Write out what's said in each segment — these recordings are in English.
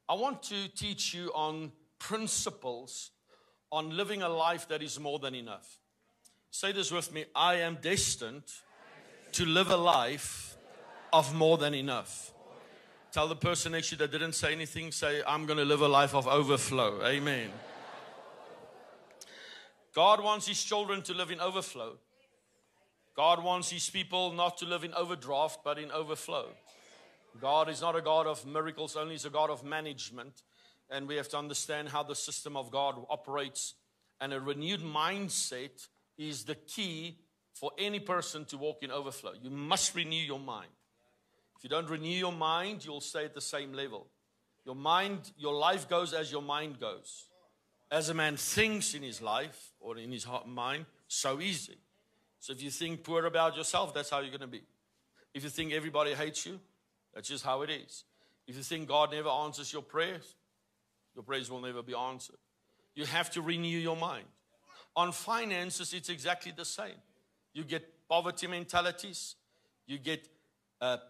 I want to teach you on principles on living a life that is more than enough. Say this with me. I am destined to live a life of more than enough. Tell the person next to you that didn't say anything, say, I'm going to live a life of overflow. Amen. God wants His children to live in overflow. God wants His people not to live in overdraft, but in overflow. God is not a God of miracles only, He's a God of management. And we have to understand how the system of God operates. And a renewed mindset is the key for any person to walk in overflow. You must renew your mind. If you don't renew your mind, you'll stay at the same level. Your life goes as your mind goes. As a man thinks in his life or in his heart and mind, so easy. So if you think poor about yourself, that's how you're going to be. If you think everybody hates you, that's just how it is. If you think God never answers your prayers will never be answered. You have to renew your mind. On finances, it's exactly the same. You get poverty mentalities. You get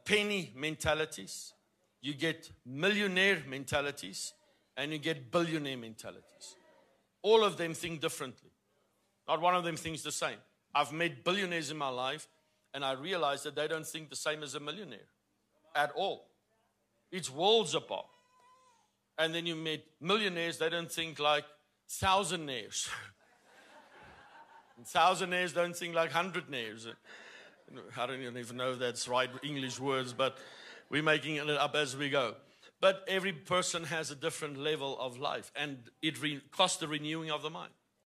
penny mentalities. You get millionaire mentalities. And you get billionaire mentalities. All of them think differently. Not one of them thinks the same. I've met billionaires in my life, and I realized that they don't think the same as a millionaire at all. It's worlds apart. And then you meet millionaires, they don't think like thousandaires. Thousandaires don't think like hundredaires. I don't even know if that's right English words, but we're making it up as we go. But every person has a different level of life, and it costs the renewing of the mind.